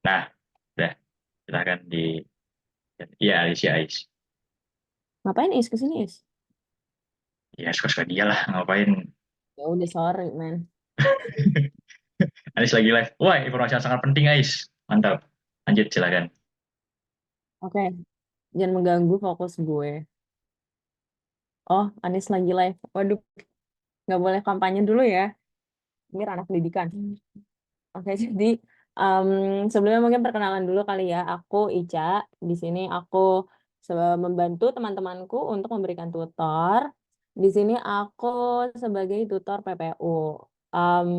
Nah, udah, silakan di. Iya, Alicia Ais. Ngapain Is kesini Is? Ya, suka-suka dia lah, ngapain. Ya udah sorry man. Ais lagi live. Wah, informasi yang sangat penting, Ais. Mantap. Lanjut, silakan. Oke, jangan mengganggu fokus gue. Oh, Anis lagi live. Waduh, nggak boleh kampanye dulu ya. Ini ranah pendidikan. Oke, jadi em, sebelumnya mungkin perkenalan dulu kali ya. Aku Ica. Di sini aku membantu teman-temanku untuk memberikan tutor. Di sini aku sebagai tutor PPU. Em,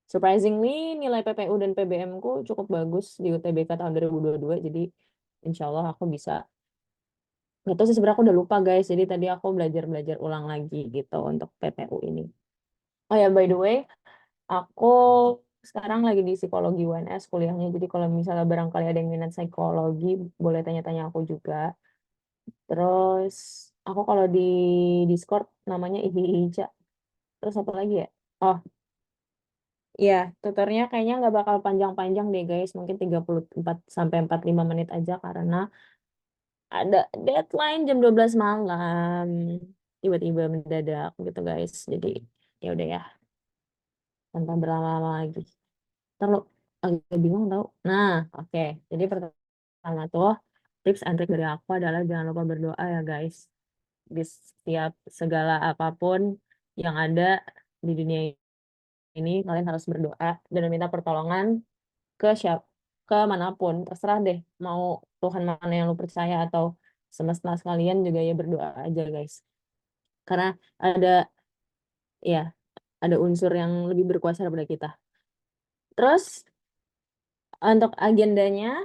Surprisingly, nilai PPU dan PBM ku cukup bagus di UTBK tahun 2022. Jadi, insya Allah aku bisa. Nggak tahu sih sebenarnya aku udah lupa guys. Jadi tadi aku belajar-belajar ulang lagi gitu untuk PPU ini. Oh ya, by the way, aku sekarang lagi di psikologi UNS kuliahnya. Jadi kalau misalnya barangkali ada yang minat psikologi, boleh tanya-tanya aku juga. Terus aku kalau di Discord namanya Ica. Terus apa lagi ya? Oh, iya, tutornya kayaknya nggak bakal panjang-panjang deh guys. Mungkin 34 sampai 45 menit aja karena ada deadline jam 12 malam. Tiba-tiba mendadak gitu guys. Jadi ya udah ya, tanpa berlama-lama lagi. Terlalu agak bingung tau. Nah, oke. Jadi pertama tuh tips and trick dari aku adalah jangan lupa berdoa ya guys. Di setiap segala apapun yang ada di dunia ini kalian harus berdoa dan meminta pertolongan ke siapa, ke manapun terserah deh, mau Tuhan mana yang lu percaya atau semesta sekalian juga ya berdoa aja guys, karena ada ya ada unsur yang lebih berkuasa daripada kita. Terus untuk agendanya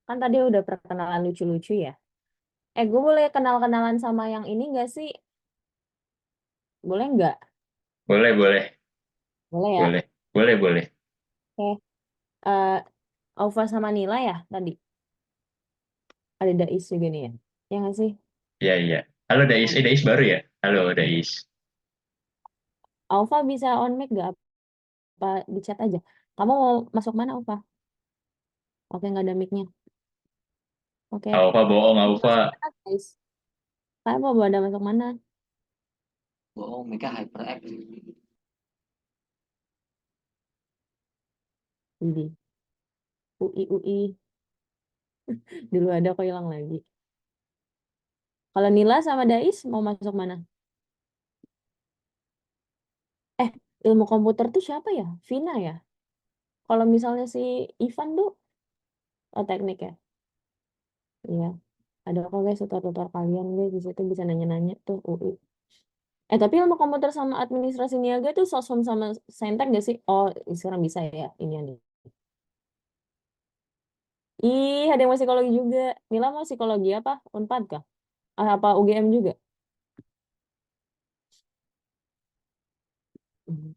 kan tadi udah perkenalan lucu-lucu ya. Gue boleh kenal-kenalan sama yang ini gak sih? Boleh nggak? Boleh, boleh. Boleh ya. Boleh. Boleh, boleh. Oke. eh Aufa sama Nila ya tadi. Ada Dais juga nih ya. Ya nggak sih? Iya, iya. Halo, Dais. Dais baru ya? Halo, Dais. Aufa bisa on mic nggak? Apa di chat aja? Kamu mau masuk mana Aufa? Oke, nggak ada mic-nya. Oke. Alfa bohong, Mau Alfa. masuk mana guys? Kamu mau pada masuk mana? Bohong, mereka hyperactive. Di UI. Dulu ada kok hilang lagi. Kalau Nila sama Dais mau masuk mana? Eh, ilmu komputer tuh siapa ya? Vina ya? Kalau misalnya si Ivan tuh teknik ya? Iya. Ada kok guys tutor-tutor kalian guys di situ bisa nanya-nanya tuh UI. Tapi ilmu komputer sama administrasi niaga tuh sosum sama saintek gak sih? Oh, sekarang bisa ya ini nih. Ih, ada yang mau psikologi juga. Mila mau psikologi apa? Unpad kah? Apa UGM juga?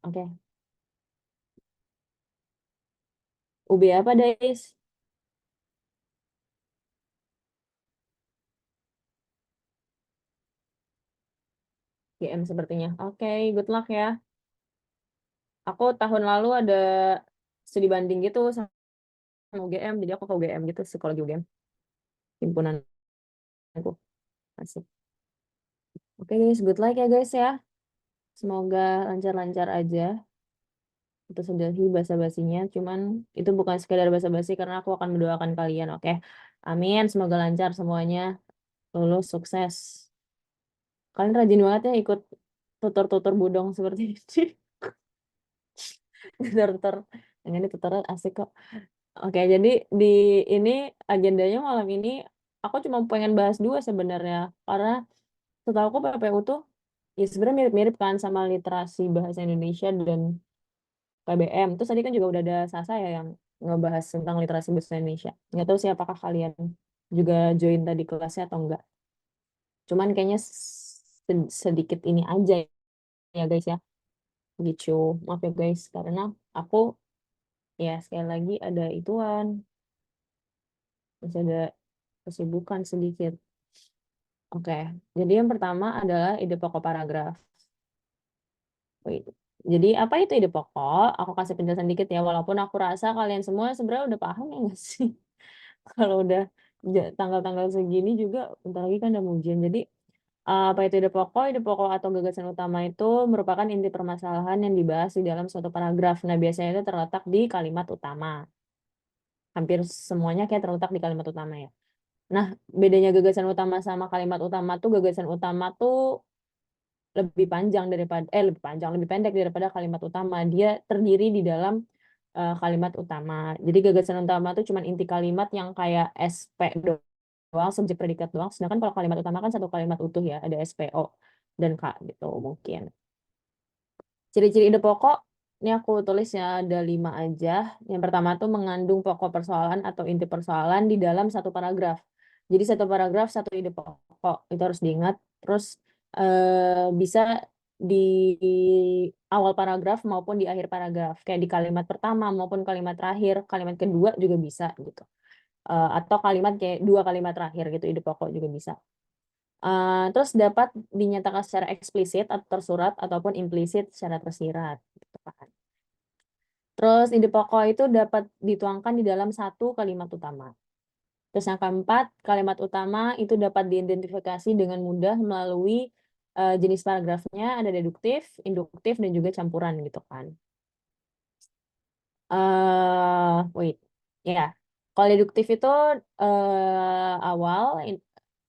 Oke. UB apa, Dais? UGM sepertinya. Oke, good luck ya. Aku tahun lalu ada studi banding gitu sama UGM, jadi aku ke UGM gitu, psikologi UGM. Himpunan aku. Asik. Oke guys, good luck ya guys ya. Semoga lancar-lancar aja. Itu sudah sih basa-basinya, cuman itu bukan sekedar basa-basi karena aku akan mendoakan kalian, oke? Amin, semoga lancar semuanya, lulus sukses. Kalian rajin banget ya ikut tutor-tutor bodong seperti ini. Tutor-tutor yang ini tutor asik kok. Oke, jadi di ini agendanya malam ini aku cuma pengen bahas dua sebenarnya karena setahu aku PPU tuh ya sebenarnya mirip-mirip kan sama literasi bahasa Indonesia dan PBM. Terus tadi kan juga udah ada Sasa ya yang ngebahas tentang literasi bahasa Indonesia. Nggak tahu sih apakah kalian juga join tadi kelasnya atau enggak. Cuman kayaknya sedikit ini aja ya guys ya. Gitu. Maaf ya guys karena aku ya sekali lagi ada ituan. Masih ada kesibukan sedikit. Oke. Jadi yang pertama adalah ide pokok paragraf. Wait. Jadi apa itu ide pokok? Aku kasih penjelasan dikit ya, walaupun aku rasa kalian semua sebenarnya udah paham ya nggak sih? Kalau udah tanggal-tanggal segini juga, bentar lagi kan udah mau ujian. Jadi apa itu ide pokok? Ide pokok atau gagasan utama itu merupakan inti permasalahan yang dibahas di dalam suatu paragraf. Nah, biasanya itu terletak di kalimat utama. Hampir semuanya kayak terletak di kalimat utama ya. Nah, bedanya gagasan utama sama kalimat utama tuh, gagasan utama tuh lebih panjang daripada lebih pendek daripada kalimat utama. Dia terdiri di dalam kalimat utama. Jadi gagasan utama tuh cuma inti kalimat yang kayak SP doang, subjek predikat doang. Sedangkan kalau kalimat utama kan satu kalimat utuh ya, ada SPO dan K gitu mungkin. Ciri-ciri ide pokok, ini aku tulis ya ada 5 aja. Yang pertama tuh mengandung pokok persoalan atau inti persoalan di dalam satu paragraf. Jadi satu paragraf satu ide pokok, itu harus diingat. Terus bisa di awal paragraf maupun di akhir paragraf. Kayak di kalimat pertama maupun kalimat terakhir, kalimat kedua juga bisa gitu. Atau kalimat kayak 2 kalimat terakhir gitu, ide pokok juga bisa. Terus dapat dinyatakan secara eksplisit atau tersurat ataupun implisit secara tersirat gitu kan. Terus ide pokok itu dapat dituangkan di dalam satu kalimat utama. Terus yang keempat, kalimat utama itu dapat diidentifikasi dengan mudah melalui jenis paragrafnya, ada deduktif, induktif, dan juga campuran gitu kan. Wait, ya. Kalau deduktif itu awal,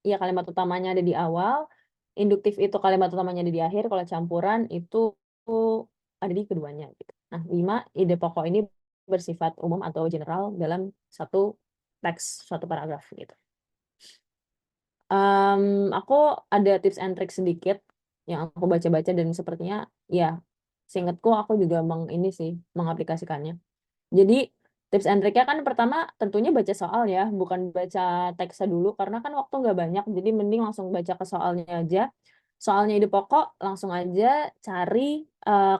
ya kalimat utamanya ada di awal. Induktif itu kalimat utamanya ada di akhir. Kalau campuran itu ada di keduanya. Gitu. Nah, 5 ide pokok ini bersifat umum atau general dalam satu teks, suatu paragraf gitu. Aku ada tips and trick sedikit yang aku baca-baca dan sepertinya ya seingatku aku juga ini sih mengaplikasikannya. Jadi tips and trick-nya kan pertama tentunya baca soal ya, bukan baca teksnya dulu karena kan waktu nggak banyak. Jadi mending langsung baca ke soalnya aja. Soalnya ide pokok langsung aja cari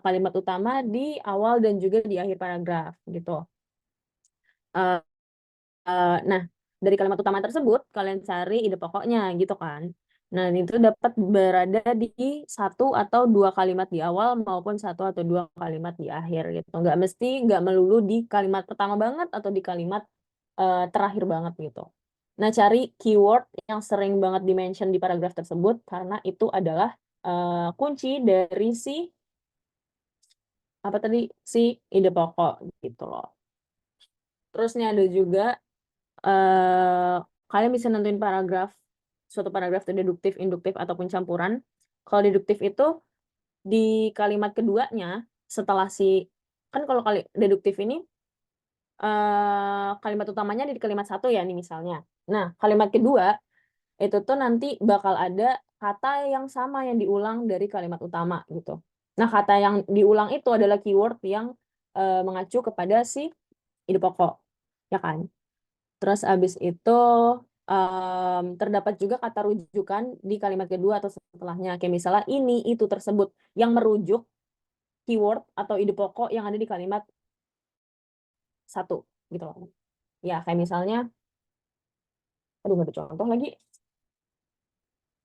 kalimat utama di awal dan juga di akhir paragraf gitu. Eh, nah, dari kalimat utama tersebut kalian cari ide pokoknya gitu kan. Nah, itu dapat berada di satu atau 2 kalimat di awal maupun 1 atau 2 kalimat di akhir gitu. Nggak melulu di kalimat pertama banget atau di kalimat terakhir banget gitu. Nah, cari keyword yang sering banget di-mention di paragraf tersebut karena itu adalah kunci dari si ide pokok gitu loh. Terus nih ada juga kalian bisa nentuin suatu paragraf itu deduktif, induktif, ataupun campuran. Kalau deduktif itu di kalimat keduanya setelah kan kalau deduktif ini kalimat utamanya di kalimat satu ya nih misalnya. Nah, kalimat kedua itu tuh nanti bakal ada kata yang sama yang diulang dari kalimat utama gitu. Nah, kata yang diulang itu adalah keyword yang mengacu kepada si ide pokok, ya kan? Terus abis itu terdapat juga kata rujukan di kalimat kedua atau setelahnya. Kayak misalnya ini, itu, tersebut. Yang merujuk keyword atau ide pokok yang ada di kalimat satu. Gitu loh. Ya, kayak misalnya, aduh nggak ada contoh lagi.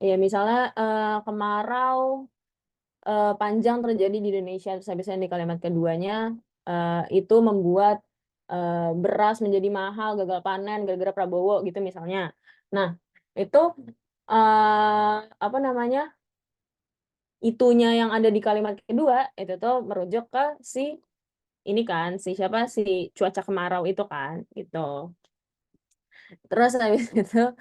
Ya, misalnya kemarau panjang terjadi di Indonesia. Terus habisnya di kalimat keduanya, itu membuat beras menjadi mahal, gagal panen, gara-gara Prabowo gitu misalnya. Nah, itu apa namanya, itunya yang ada di kalimat kedua, itu tuh merujuk ke si ini kan, si cuaca kemarau itu kan, gitu. Terus habis itu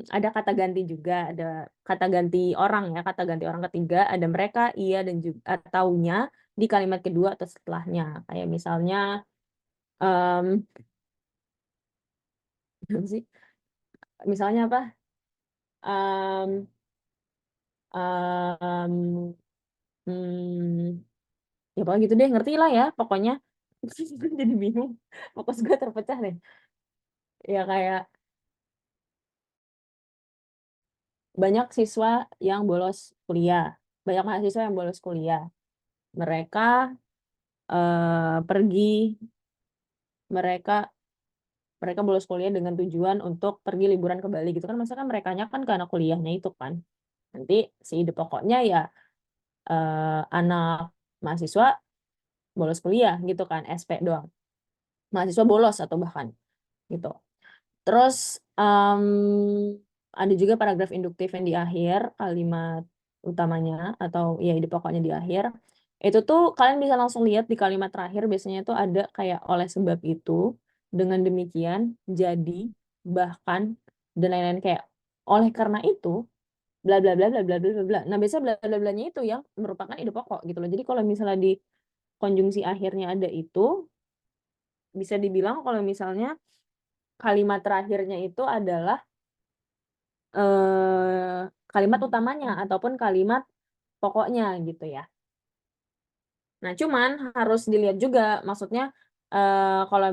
ada kata ganti juga, ada kata ganti orang ya, kata ganti orang ketiga, ada mereka, ia, dan juga ataunya di kalimat kedua atau setelahnya. Kayak misalnya, um, sih, misalnya apa? Um, um, hmm, ya pokoknya gitu deh, ngerti lah ya, pokoknya. Jadi bingung, fokus gue terpecah deh. Ya kayak banyak siswa yang bolos kuliah, banyak mahasiswa yang bolos kuliah. Mereka pergi, mereka mereka bolos kuliah dengan tujuan untuk pergi liburan ke Bali gitu kan, maksudnya kan mereka kan karena kuliahnya itu kan. Nanti si ide pokoknya ya anak mahasiswa bolos kuliah gitu kan, SP doang. Mahasiswa bolos atau bahkan gitu. Terus ada juga paragraf induktif yang di akhir kalimat utamanya atau ya di pokoknya di akhir. Itu tuh kalian bisa langsung lihat di kalimat terakhir biasanya tuh ada kayak oleh sebab itu, dengan demikian, jadi, bahkan, dan lain-lain kayak oleh karena itu, bla bla bla bla bla bla bla bla. Nah, biasanya bla bla blanya itu yang merupakan ide pokok gitu loh. Jadi kalau misalnya di konjungsi akhirnya ada itu, bisa dibilang kalau misalnya kalimat terakhirnya itu adalah kalimat utamanya ataupun kalimat pokoknya gitu ya. Nah, cuman harus dilihat juga, maksudnya kalau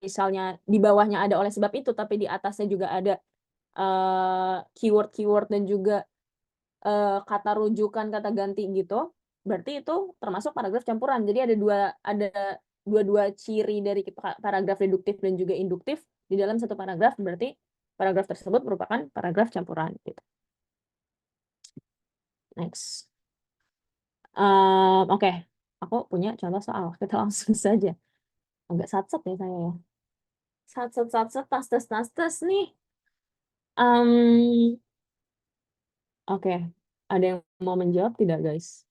misalnya di bawahnya ada oleh sebab itu, tapi di atasnya juga ada keyword-keyword dan juga kata rujukan, kata ganti gitu, berarti itu termasuk paragraf campuran. Jadi ada dua ciri dari paragraf deduktif dan juga induktif di dalam satu paragraf, berarti paragraf tersebut merupakan paragraf campuran gitu. Next. Oke, aku punya contoh soal. Kita langsung saja. Agak satset ya saya ya. Satset, tas nih. Oke, ada yang mau menjawab tidak guys?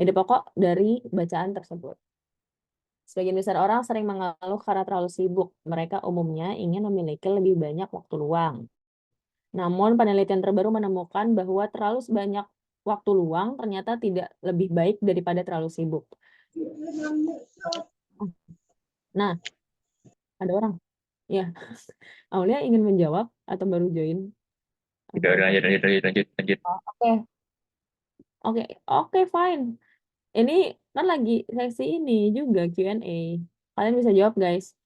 Ide pokok dari bacaan tersebut. Sebagian besar orang sering mengeluh karena terlalu sibuk. Mereka umumnya ingin memiliki lebih banyak waktu luang. Namun penelitian terbaru menemukan bahwa terlalu banyak waktu luang ternyata tidak lebih baik daripada terlalu sibuk. Nah, ada orang. Ya, Aulia ingin menjawab atau baru join? Udah, lanjut. Oke, oke, fine. Ini kan lagi sesi ini juga Q&A. Kalian bisa jawab, guys.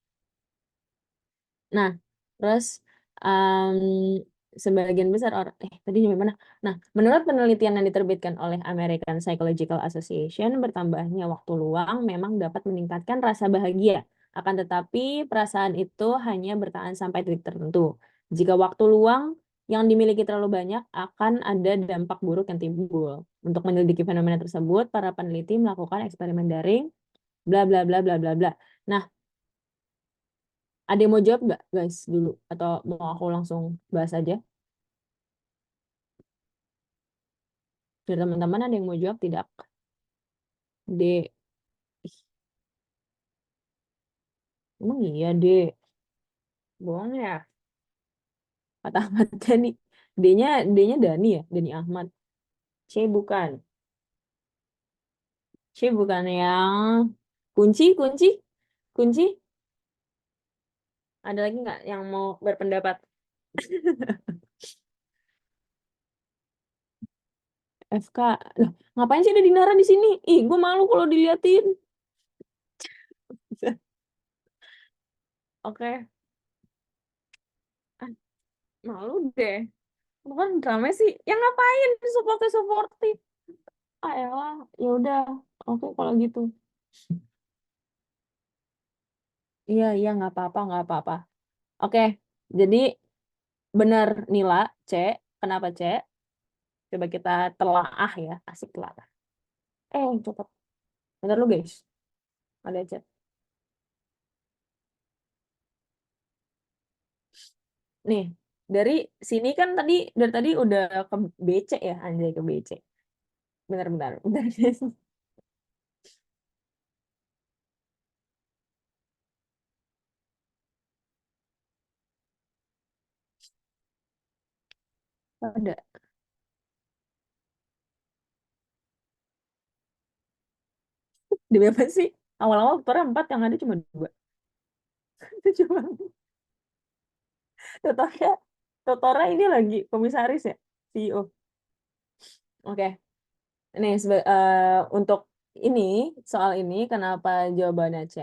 Nah, terus sebagian besar orang, tadi nyampe mana? Nah, menurut penelitian yang diterbitkan oleh American Psychological Association, bertambahnya waktu luang memang dapat meningkatkan rasa bahagia. Akan tetapi, perasaan itu hanya bertahan sampai titik tertentu. Jika waktu luang yang dimiliki terlalu banyak, akan ada dampak buruk yang timbul. Untuk menyelidiki fenomena tersebut, para peneliti melakukan eksperimen daring, bla bla bla bla bla bla. Nah, ada yang mau jawab nggak, guys, dulu? Atau mau aku langsung bahas aja? Dari teman-teman ada yang mau jawab tidak? D. Ih, emang iya, D. Bohong ya? Kata Ahmad Dhani. D-nya Dani ya? Dani Ahmad. C bukan. C bukan yang kunci. Ada lagi nggak yang mau berpendapat? FK. Loh, ngapain sih ada Dinara di sini? Ih, gue malu kalau diliatin. Oke. Ah, malu deh. Bukan drama sih. Yang ngapain supportif. Ah, elah. Ya udah. Oke, kalau gitu. Iya, nggak apa-apa. Oke, jadi benar Nila, C. Kenapa C? Coba kita telaah ya, asik telaah. Cepet. Bentar lu guys, ada chat. Nih, dari sini kan dari tadi udah ke BC ya, anjay ke BC. Bentar. Guys. Ada. Di berapa sih? Awal-awal tutornya 4, yang ada cuma 2. Itu cuma tutornya, tutornya ini lagi komisaris ya, CEO. Oke. Nih, untuk ini, soal ini, kenapa jawabannya C?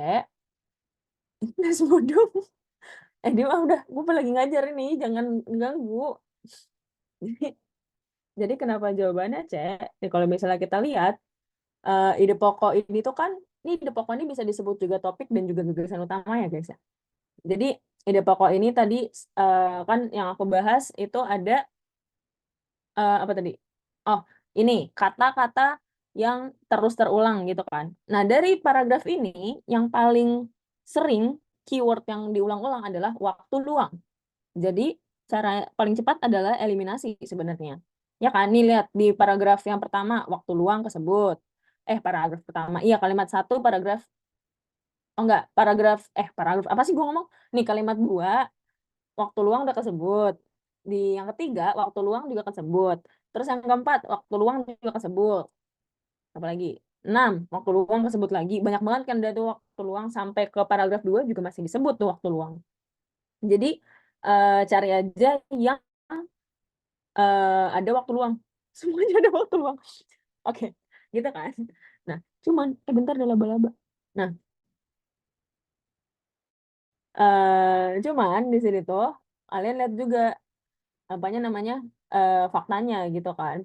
Nes bodoh. Dia mah udah, gue lagi ngajar ini, jangan ganggu. Jadi kenapa jawabannya C? Ya, kalau misalnya kita lihat, ide pokok ini tuh kan, ini ide pokok ini bisa disebut juga topik dan juga gagasan utama ya guys ya. Jadi ide pokok ini tadi kan yang aku bahas itu ada apa tadi? Oh, ini kata-kata yang terus terulang gitu kan. Nah, dari paragraf ini yang paling sering keyword yang diulang-ulang adalah waktu luang. Jadi cara paling cepat adalah eliminasi sebenarnya. Ya kan, nih lihat di paragraf yang pertama waktu luang kesebut. Paragraf pertama. Iya, kalimat satu paragraf. Oh enggak, paragraf apa sih gua ngomong? Nih kalimat 2 waktu luang udah kesebut. Di yang ketiga waktu luang juga kesebut. Terus yang keempat waktu luang juga kesebut. Apalagi 6 waktu luang kesebut lagi. Banyak banget kan dari waktu luang sampai ke paragraf 2 juga masih disebut tuh waktu luang. Jadi cari aja yang ada waktu luang. Semuanya ada waktu luang. Oke, gitu kan. Nah, cuman bentar ada laba-laba. Nah, cuman di sini tuh kalian lihat juga apanya namanya faktanya gitu kan.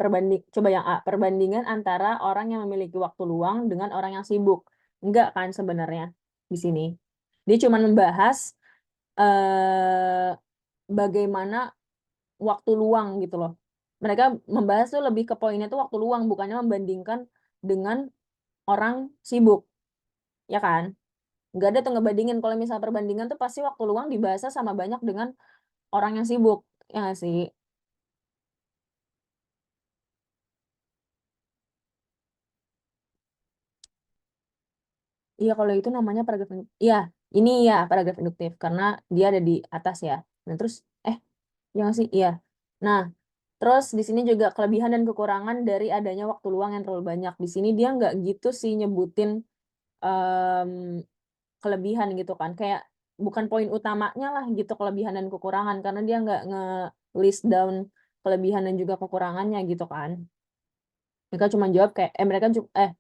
Coba yang A, perbandingan antara orang yang memiliki waktu luang dengan orang yang sibuk. Enggak kan sebenarnya di sini. Dia cuma membahas eh bagaimana waktu luang gitu loh. Mereka membahas tuh lebih ke poinnya tuh waktu luang, bukannya membandingkan dengan orang sibuk, ya kan? Nggak ada tuh ngebandingin. Kalau misalnya perbandingan tuh pasti waktu luang dibahasnya sama banyak dengan orang yang sibuk, ya nggak sih? Iya, kalau itu namanya paragraf iya, ini ya paragraf induktif karena dia ada di atas ya. Nah, terus ya nggak sih? Iya. Nah, terus di sini juga kelebihan dan kekurangan dari adanya waktu luang yang terlalu banyak. Di sini dia nggak gitu sih nyebutin em, kelebihan gitu kan. Kayak bukan poin utamanya lah gitu kelebihan dan kekurangan karena dia nggak nge-list down kelebihan dan juga kekurangannya gitu kan. Mereka cuma jawab kayak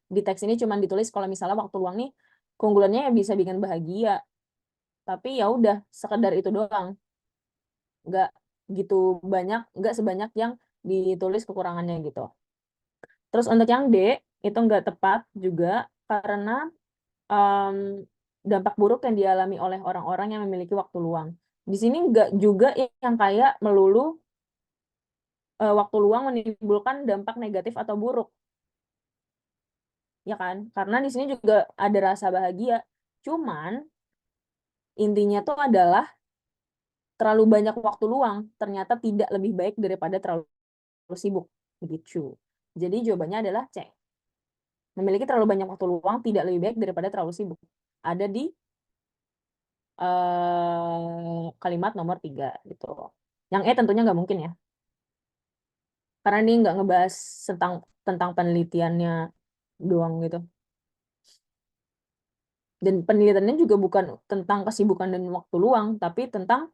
di teks ini cuma ditulis kalau misalnya waktu luang nih keunggulannya ya bisa bikin bahagia. Tapi ya udah sekedar itu doang. Nggak gitu banyak, nggak sebanyak yang ditulis kekurangannya gitu. Terus untuk yang D itu nggak tepat juga karena em, dampak buruk yang dialami oleh orang-orang yang memiliki waktu luang. Di sini nggak juga yang kayak melulu waktu luang menimbulkan dampak negatif atau buruk, ya kan? Karena di sini juga ada rasa bahagia. Cuman intinya tuh adalah terlalu banyak waktu luang ternyata tidak lebih baik daripada terlalu sibuk, begitu. Jadi jawabannya adalah C. Memiliki terlalu banyak waktu luang tidak lebih baik daripada terlalu sibuk. Ada di kalimat nomor 3 gitu. Yang E tentunya nggak mungkin ya. Karena ini nggak ngebahas tentang tentang penelitiannya doang gitu. Dan penelitiannya juga bukan tentang kesibukan dan waktu luang, tapi tentang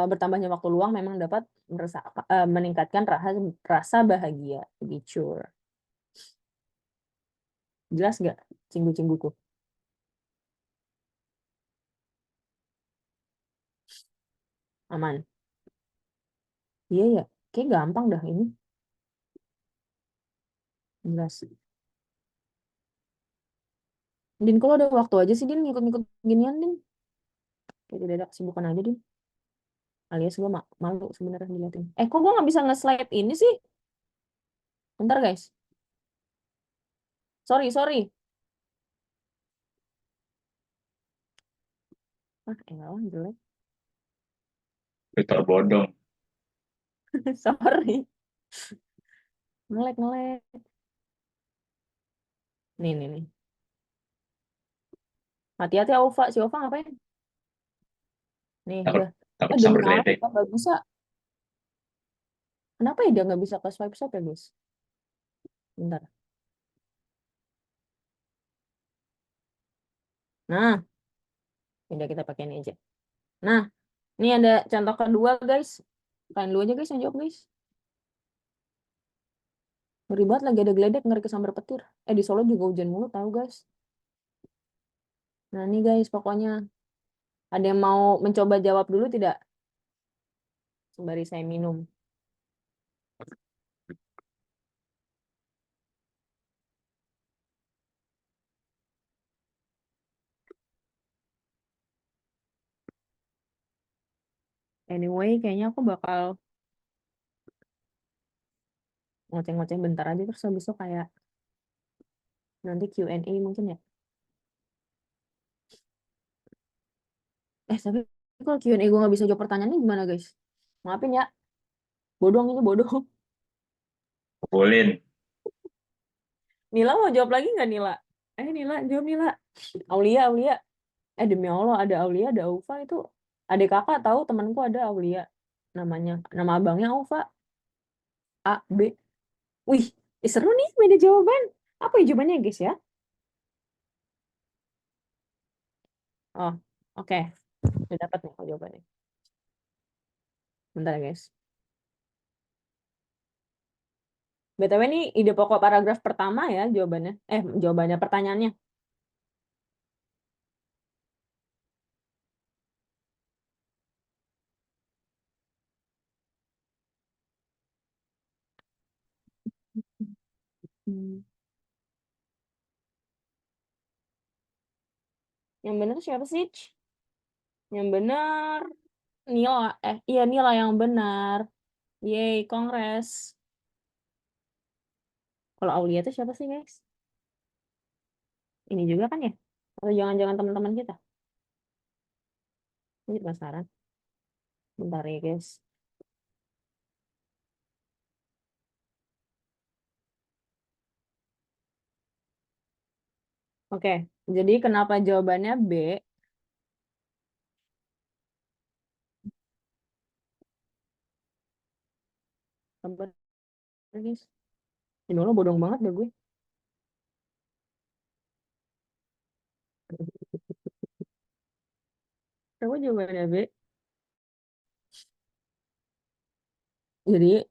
bertambahnya waktu luang memang dapat meningkatkan rasa bahagia. Gitu. Jelas nggak cinggu-cingguku? Aman. Iya ya, kayak gampang dah ini. Jelas. Din, kalau ada waktu aja sih Din ngikut-ngikut ginian Din. Kayak tidak ada kesibukan aja Din. Alias gue malu sebenarnya diliatin. Kok gue nggak bisa nge-slide ini sih? Bentar guys. Sorry, sorry. Enggak lah, jelek. Kita bodong. Sorry. Ngelek, ngelek. Nih, nih, nih. Hati-hati Ova. Si Ova ngapain? Nih, Takut udah. takut Demi sambar Allah, geledek. nggak bisa. Kenapa ya dia nggak bisa ke swipe-swipe ya, guys? Bentar. Nah, udah kita pakai ini aja. Nah, ini ada contoh kedua, guys. Kalian dulu aja, guys, yang jawab, guys. Ngeri banget lagi ada geledek, ngeri kesambar petir. Di Solo juga hujan mulu, tahu, guys. Nah, nih, guys, pokoknya. Ada yang mau mencoba jawab dulu tidak? Sembari saya minum. Anyway, kayaknya aku bakal ngoceh-ngoceh bentar aja terus habis itu kayak nanti Q&A mungkin ya. Tapi kalau Q&A gue nggak bisa jawab pertanyaannya gimana guys? Maafin ya, bodong itu bodong. Boleh. Nila mau jawab lagi nggak Nila? Nila jawab Nila. Aulia. Demi Allah ada Aulia, ada Aufa itu. Adik kakak tahu temanku ada Aulia. Nama abangnya Aufa. A, B. Wih, seru nih beda jawaban. Apa ya jawabannya guys ya? Oh, oke. Udah dapat nih jawabannya. Bentar ya guys. BTW ini ide pokok paragraf pertama ya jawabannya. Jawabannya pertanyaannya. Yang benar siapa sih? Yang benar Nila. Iya Nila yang benar. Yeay, kongres. Kalau Aulia itu siapa sih guys? Ini juga kan ya? Atau jangan-jangan teman-teman kita? Ini penasaran. Bentar ya guys. Oke, jadi kenapa jawabannya B? Sabar guys. Ini lo bodong banget deh gue. Kenapa jawabannya B? Jadi,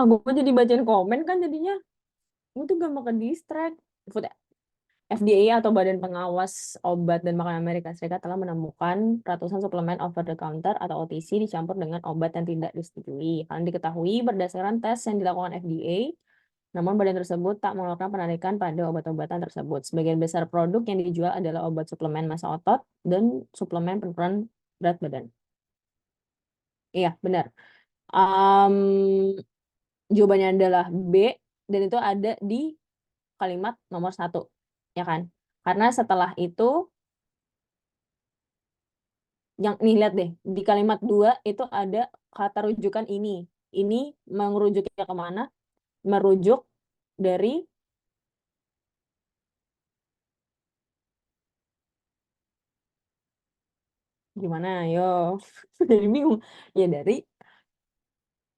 gue jadi bacain komen kan jadinya. Gue tuh gampang ke distract. FDA atau Badan Pengawas Obat dan Makanan Amerika Serikat telah menemukan ratusan suplemen over the counter atau OTC dicampur dengan obat yang tidak disetujui. Karena diketahui berdasarkan tes yang dilakukan FDA, namun badan tersebut tak mengeluarkan penarikan pada obat-obatan tersebut. Sebagian besar produk yang dijual adalah obat suplemen massa otot dan suplemen penurunan berat badan. Iya, benar. Jawabannya adalah B, dan itu ada di kalimat nomor 1, ya kan? Karena setelah itu, yang nih lihat deh, di kalimat 2 itu ada kata rujukan ini. Ini merujuknya kemana? Merujuk dari gimana? Yo, jadi bingung. Ya dari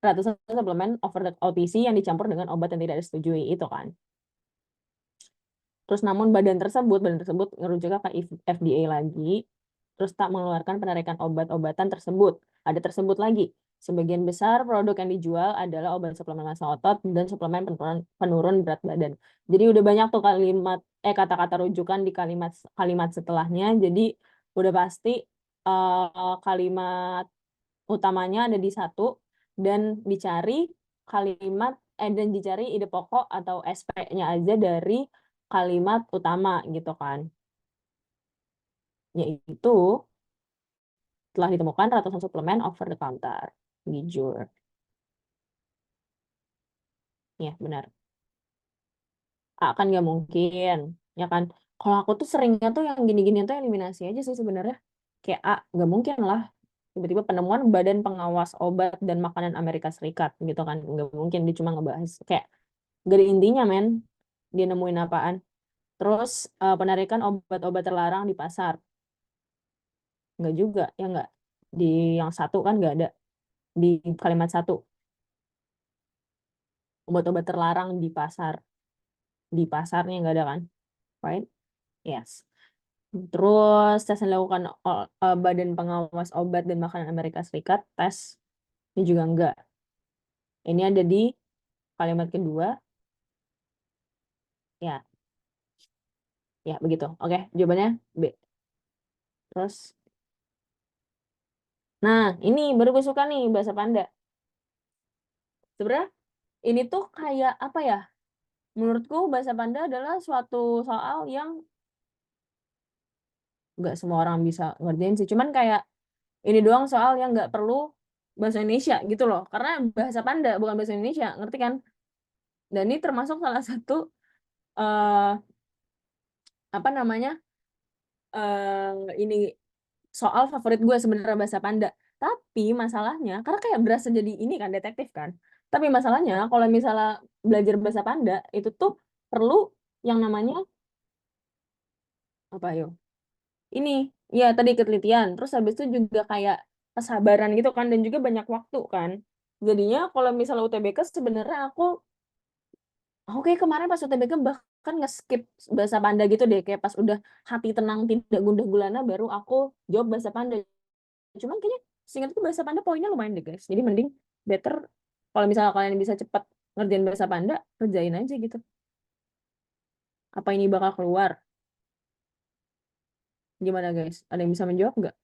ratusan suplemen over the OTC yang dicampur dengan obat yang tidak disetujui itu kan. Terus namun badan tersebut ngerujuknya ke FDA lagi, terus tak mengeluarkan penarikan obat-obatan tersebut. Ada tersebut lagi. Sebagian besar produk yang dijual adalah obat suplemen massa otot dan suplemen penurun berat badan. Jadi udah banyak tuh kata-kata rujukan di kalimat setelahnya. Jadi udah pasti kalimat utamanya ada di 1 dan dicari ide pokok atau SP-nya aja dari kalimat utama gitu kan. Yaitu telah ditemukan ratusan suplemen over the counter. Jujur. Ya, benar. Akan nggak mungkin. Ya kan? Kalau aku tuh seringnya tuh yang gini-gini tuh eliminasi aja sih sebenarnya. Kayak nggak mungkin lah. Tiba-tiba penemuan Badan Pengawas Obat dan Makanan Amerika Serikat gitu kan. Nggak mungkin dia cuma ngebahas. Kayak gak ada intinya men. Dia nemuin apaan. Terus penarikan obat-obat terlarang di pasar. Nggak juga, ya nggak. Di yang 1 kan nggak ada. Di kalimat 1. Obat-obat terlarang di pasar. Di pasarnya nggak ada kan? Right? Yes. Terus tes yang dilakukan Badan Pengawas Obat dan Makanan Amerika Serikat, tes ini juga enggak. Ini ada di kalimat kedua. Ya, ya begitu. Oke, jawabannya B. Terus, nah ini baru gue suka nih bahasa Panda. Sebenarnya ini tuh kayak apa ya? Menurutku bahasa Panda adalah suatu soal yang nggak semua orang bisa ngerjain sih. Cuman kayak ini doang soal yang nggak perlu bahasa Indonesia gitu loh. Karena bahasa Panda bukan bahasa Indonesia, ngerti kan? Dan ini termasuk salah satu eh apa namanya ini soal favorit gue sebenarnya bahasa Panda. Tapi masalahnya karena kayak berasa jadi ini kan detektif kan. Tapi masalahnya kalau misalnya belajar bahasa Panda itu tuh perlu yang namanya apa yo? Ini ya tadi ketelitian. Terus habis itu juga kayak kesabaran gitu kan dan juga banyak waktu kan. Jadinya kalau misalnya UTBK sebenarnya aku kayak kemarin pas UTBK bahkan nge-skip bahasa Panda gitu deh kayak pas udah hati tenang tidak gundah gulana baru aku jawab bahasa Panda. Cuman kayaknya seingatku bahasa Panda poinnya lumayan deh guys. Jadi mending better kalau misalnya kalian bisa cepat ngerjain bahasa Panda, kerjain aja gitu. Apa ini bakal keluar? Gimana guys? Ada yang bisa menjawab nggak?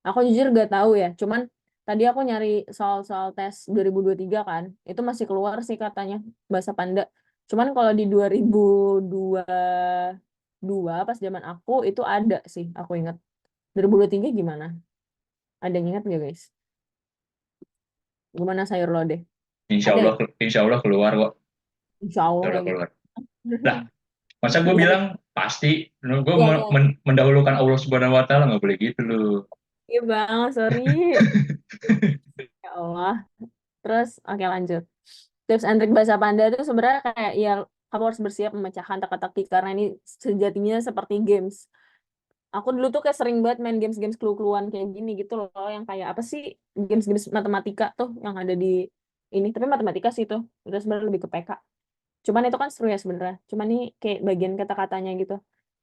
Aku jujur nggak tahu ya. Cuman tadi aku nyari soal-soal tes 2023 kan. Itu masih keluar sih katanya bahasa Panda. Cuman kalau di 2022 pas zaman aku itu ada sih, aku ingat. 2023 gimana? Ada yang ingat nggak guys? Gimana sayur lodeh? Insya Ada Allah, ya? insya Allah keluar kok. Insya Insya Allah Allah lagi. keluar. Lah, masa gue Iya, bilang pasti, gue iya, iya. mendahulukan Allah Subhanahu Wa Taala, nggak boleh gitu loh. Iya bang, sorry. Ya Allah. Terus, oke lanjut. Tips and trik bahasa Panda itu sebenarnya kayak ya kamu harus bersiap memecahkan teka-teki karena ini sejatinya seperti games. Aku dulu tuh kayak sering banget main games-games clue-cluean kayak gini gitu loh, yang kayak apa sih games-games matematika tuh yang ada di ini. Tapi matematika sih tuh, itu sebenarnya lebih ke PK. Cuman itu kan seru ya sebenarnya. Cuman ini kayak bagian kata-katanya gitu.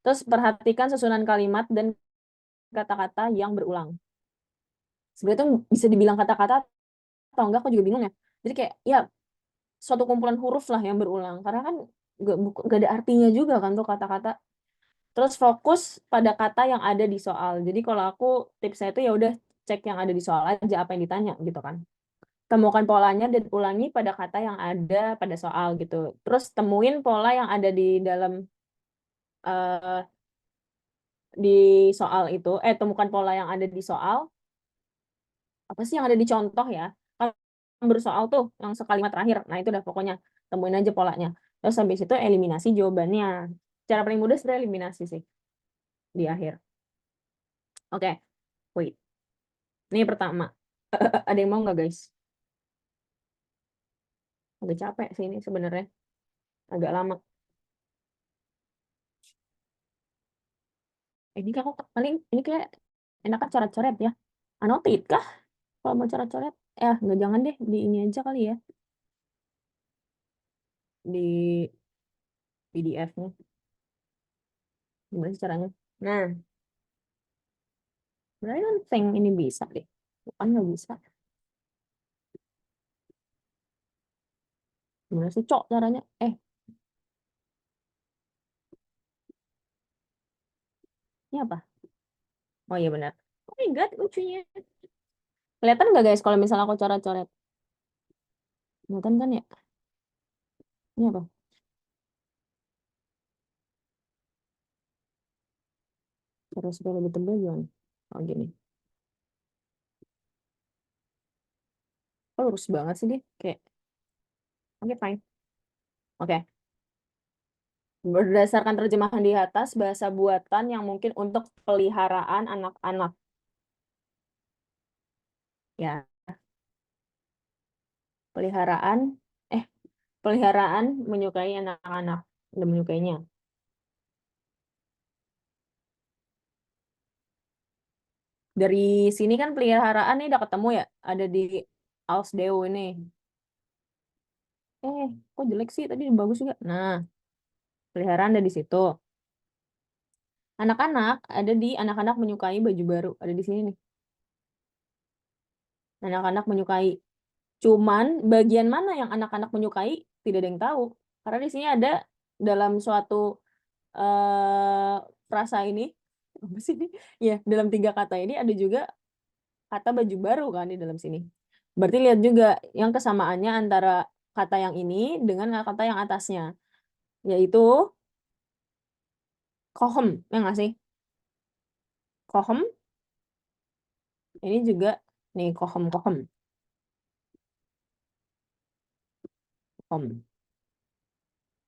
Terus perhatikan susunan kalimat dan kata-kata yang berulang. Sebenarnya tuh bisa dibilang kata-kata atau enggak aku juga bingung ya. Jadi kayak ya suatu kumpulan huruf lah yang berulang karena kan gak ada artinya juga kan tuh kata-kata. Terus fokus pada kata yang ada di soal. Jadi kalau aku tipsnya itu ya udah cek yang ada di soal aja apa yang ditanya gitu kan. Temukan polanya dan ulangi pada kata yang ada pada soal gitu. Terus temuin pola yang ada di dalam eh, di soal itu. Temukan pola yang ada di soal. Apa sih yang ada di contoh ya? Kan bersoal tuh yang sekalimat terakhir. Nah, itu udah pokoknya temuin aja polanya. Terus habis itu eliminasi jawabannya. Cara paling mudah sebenarnya eliminasi sih di akhir. Oke, wait. Ini pertama. Ada yang mau nggak guys? Agak capek sih ini sebenarnya. Agak lama. Ini kayak aku paling ini kayak enakan coret-coret ya. Annotate kah? Kalau mau coret-coret? Nggak jangan deh di ini aja kali ya. Di PDF-nya. Gimana sih caranya? Nah, berarti kan think ini bisa deh. Bukan nggak bisa. Gimana sih cok caranya? Ini apa? Oh iya benar. Oh my God, lucunya. Kelihatan nggak guys kalau misalnya aku coret-coret? Kelihatan kan ya? Ini apa? Terus supaya lebih tebal gimana? Oh gini. Oh lurus banget sih dia. Kayak, oke fine. Oke. Berdasarkan terjemahan di atas, bahasa buatan yang mungkin untuk peliharaan anak-anak. Ya, peliharaan, eh, peliharaan menyukai anak-anak. Udah menyukainya. Dari sini kan peliharaan nih udah ketemu ya. Ada di Ausdeo ini. Kok jelek sih? Tadi bagus juga. Nah, peliharaan ada di situ. Anak-anak ada di anak-anak menyukai baju baru. Ada di sini nih. Anak-anak menyukai. Cuman bagian mana yang anak-anak menyukai tidak ada yang tahu. Karena di sini ada dalam suatu eh frasa ini apa sih ini? Ya, dalam 3 kata ini ada juga kata baju baru kan di dalam sini. Berarti lihat juga yang kesamaannya antara kata yang ini dengan kata yang atasnya, yaitu kohem, ya nggak sih? kohem. Ini juga nih kohem.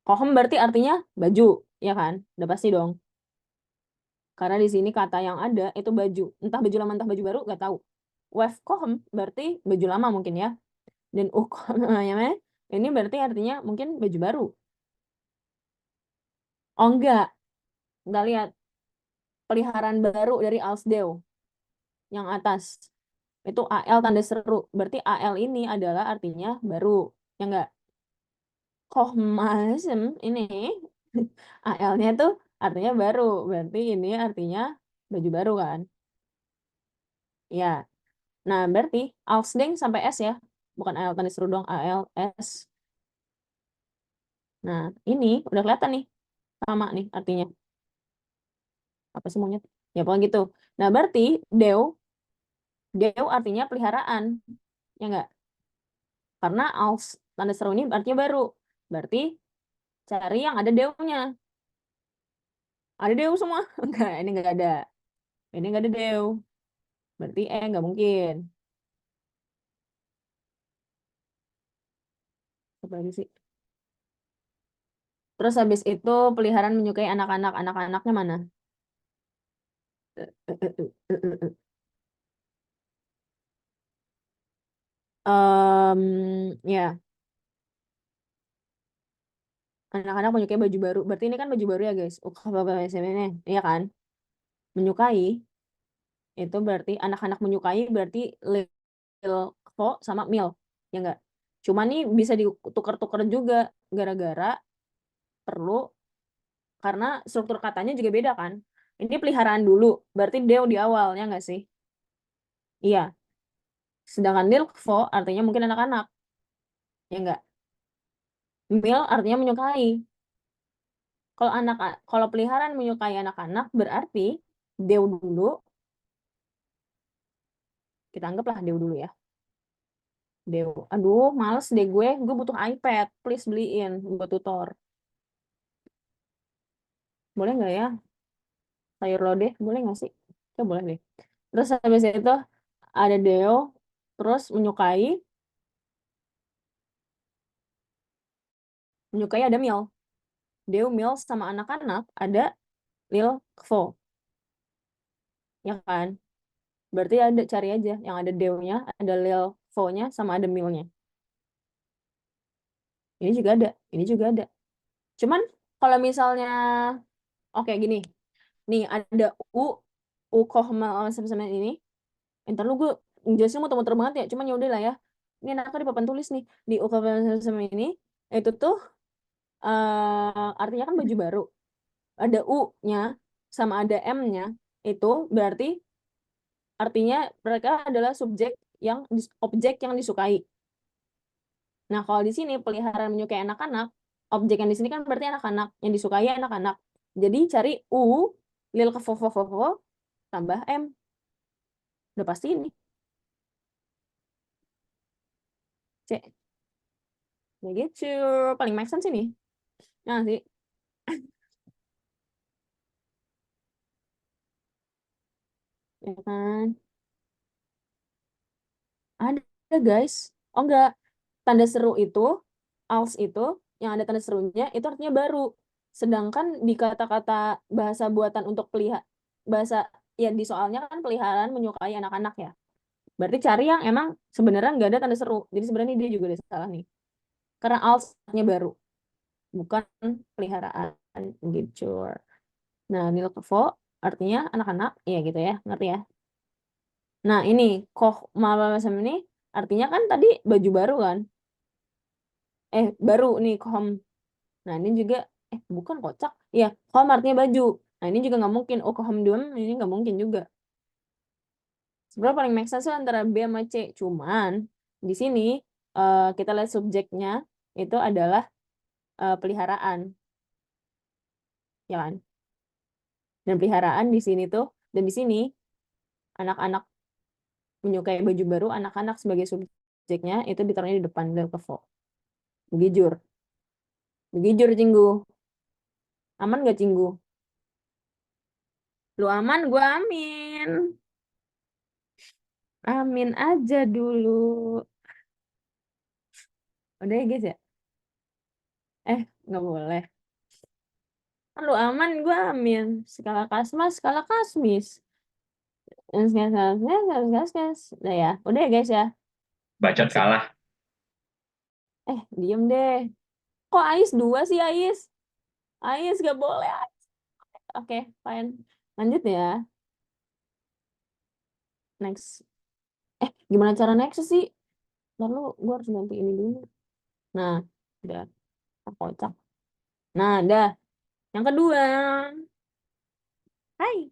Kohem berarti artinya baju, ya kan? Udah pasti dong. Karena di sini kata yang ada itu baju. Entah baju lama, entah baju baru, nggak tahu. Wef kohem berarti baju lama mungkin ya. Dan namanya ini berarti artinya mungkin baju baru. Oh enggak lihat. Peliharaan baru dari Alsdeo yang atas. Itu AL tanda seru. Berarti AL ini adalah artinya baru. Ya enggak? Kohmasem ini AL-nya tuh artinya baru. Berarti ini artinya baju baru kan? Ya. Nah, berarti Alsdeng sampai S ya. Bukan AL tanda seru dong, AL S. Nah, ini udah kelihatan nih. Sama nih artinya. Apa sih monyet? Ya pokoknya gitu. Nah, berarti Deo artinya peliharaan. Ya enggak? Karena Als tanda seru ini artinya baru. Berarti cari yang ada Deo-nya. Ada Deo semua? Enggak, ini enggak ada. Ini enggak ada Deo. Berarti enggak mungkin. Apa lagi sih? Terus habis itu peliharaan menyukai anak-anak. Anak-anaknya mana? Ya, anak-anak menyukai baju baru. Berarti ini kan baju baru ya guys. Ini, iya kan? Menyukai itu berarti anak-anak menyukai berarti lil fo sama mil. Ya enggak? Cuma nih bisa ditukar-tukar juga gara-gara perlu karena struktur katanya juga beda kan. Ini peliharaan dulu, berarti deo di awalnya nggak sih? Iya. Sedangkan nilkvo artinya mungkin anak-anak, ya enggak? Mil artinya menyukai. Kalau peliharaan menyukai anak-anak berarti deo dulu. Kita anggaplah deo dulu ya. Deo. Aduh, males deh gue butuh iPad. Please beliin buat tutor. Boleh nggak ya? Sayur lodeh, boleh nggak sih? Coba boleh deh. Terus habis itu ada deo, terus menyukai ada mil. Deo mil sama anak-anak ada lil kvo, ya kan? Berarti ada cari aja yang ada deo-nya, ada lil kvo-nya sama ada milnya. Ini juga ada, ini juga ada. Cuman kalau misalnya oke gini. Nih ada u kohma sama ini. Entar lu gue jelasin mau muter banget ya, cuman ya udah lah ya. Ini anaknya di papan tulis nih di u kohma sama ini. Itu tuh artinya kan baju baru. Ada u-nya sama ada m-nya. Itu berarti artinya mereka adalah objek yang disukai. Nah, kalau di sini peliharaan menyukai anak-anak, objek yang di sini kan berarti anak-anak, yang disukai anak-anak. Jadi cari lil kefofofovo tambah m. Udah pasti ini. Cek. Ya gitu. Paling make sense ini. Nah, sih. Ya kan? Ada guys. Oh enggak. Tanda seru itu, als itu, yang ada tanda serunya, itu artinya baru. Sedangkan di kata-kata bahasa buatan untuk bahasa, ya di soalnya kan peliharaan menyukai anak-anak ya. Berarti cari yang emang sebenarnya nggak ada tanda seru. Jadi sebenarnya dia juga ada salah nih. Karena als-nya baru, bukan peliharaan gitu. Nah, nilkevo artinya anak-anak, ya gitu ya, ngerti ya. Nah, ini koh malasam ini artinya kan tadi baju baru kan? Baru nih kohom. Nah, ini juga bukan kocak. Iya, kohom artinya baju. Nah, ini juga nggak mungkin. Oh, kohom dum ini nggak mungkin juga. Sebenarnya paling make sense antara B sama C. Cuman di sini kita lihat subjeknya itu adalah peliharaan, ya kan? Dan peliharaan di sini tuh dan di sini anak-anak menyukai baju baru, anak-anak sebagai subjeknya itu ditaruhnya di depan del kevo. Bugijur. Bugijur cinggu. Aman gak cinggu? Lu aman, gua amin. Amin aja dulu. Udah ya guys ya? Nggak boleh. Kan lu aman, gua amin. Skala kasmas, skala kasmis. Udah ya, udah ya guys ya. Bacot Sip. kalah. Diem deh. Kok Ais 2 sih Ais? Ais gak boleh. Ais. Oke, fine. Lanjut ya. Next. Gimana cara next sih? Lalu gue harus ganti ini dulu. Nah, udah. Kocak. Nah, dah. Yang kedua. Hai.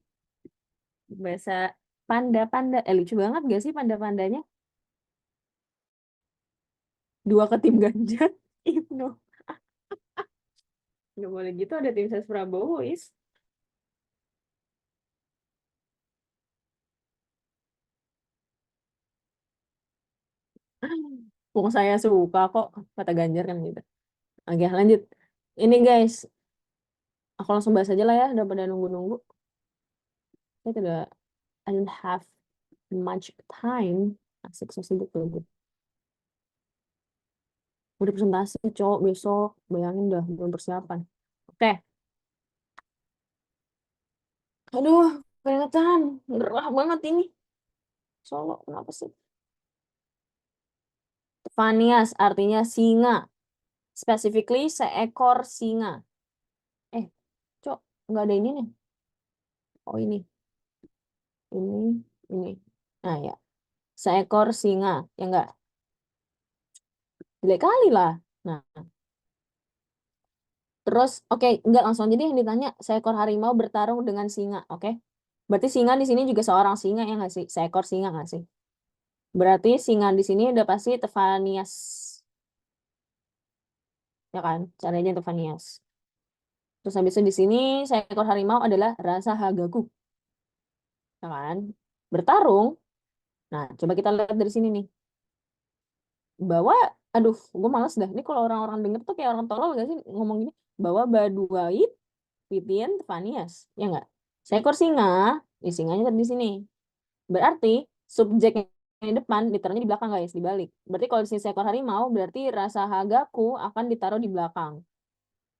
Bahasa panda-panda. Lucu banget gak sih panda-pandanya? Dua ke tim Ganjar. Ibnu. Gak boleh gitu, ada tim ses Prabowo, Is. Wong saya suka kok, kata Ganjar kan gitu. Oke, lanjut. Ini guys, aku langsung bahas aja lah ya, daripada nunggu-nunggu. Saya tidak, I don't have much time. Asik, so sibuk tuh. Udah presentasi, cowok, besok. Bayangin dah, belum persiapan. Oke. Aduh, keringetan. Gerah banget ini. Solo, kenapa sih? Vanias artinya singa. Specifically, seekor singa. Cok, nggak ada ini nih. Oh, ini. Ini. Nah, ya. Seekor singa. Ya enggak? Jelek kali lah. Nah, terus, oke, enggak langsung. Jadi yang ditanya, seekor harimau bertarung dengan singa. Oke? Berarti singa di sini juga seorang singa, ya nggak sih? Seekor singa nggak sih? Berarti singa di sini udah pasti Tevanias. Ya kan? Caranya Tevanias. Terus habis itu di sini, seekor harimau adalah rasa hagaku. Ya kan? Bertarung. Nah, coba kita lihat dari sini nih. Bahwa, aduh, gue males dah. Ini kalau orang-orang denger tuh kayak orang tolol gak sih ngomong gini. Bahwa Baduait, Vivian, Tevanias. Ya nggak? Seekor singa, singanya di sini. Berarti subjek yang di depan ditaruhnya di belakang guys, dibalik. Berarti kalau di sini seekor harimau, berarti rasa hagaku akan ditaruh di belakang.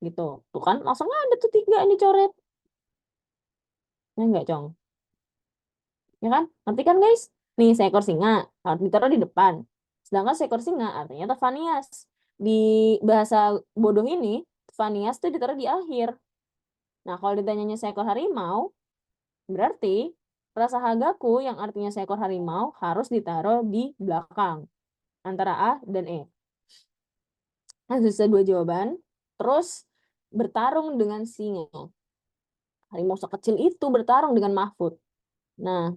Gitu. Tuh kan, langsung ada tuh 3 ini coret. Ya enggak, Cong? Ya kan? Nanti kan guys, nih seekor singa harus ditaruh di depan. Sedangkan seekor singa artinya Tevanias. Di bahasa bodoh ini, Tevanias tuh ditaruh di akhir. Nah, kalau ditanyanya seekor harimau, berarti rasa hagaku yang artinya seekor harimau harus ditaruh di belakang. Antara A dan E. Nah, sisa 2 jawaban. Terus bertarung dengan singa. Harimau sekecil itu bertarung dengan Mahfud. Nah,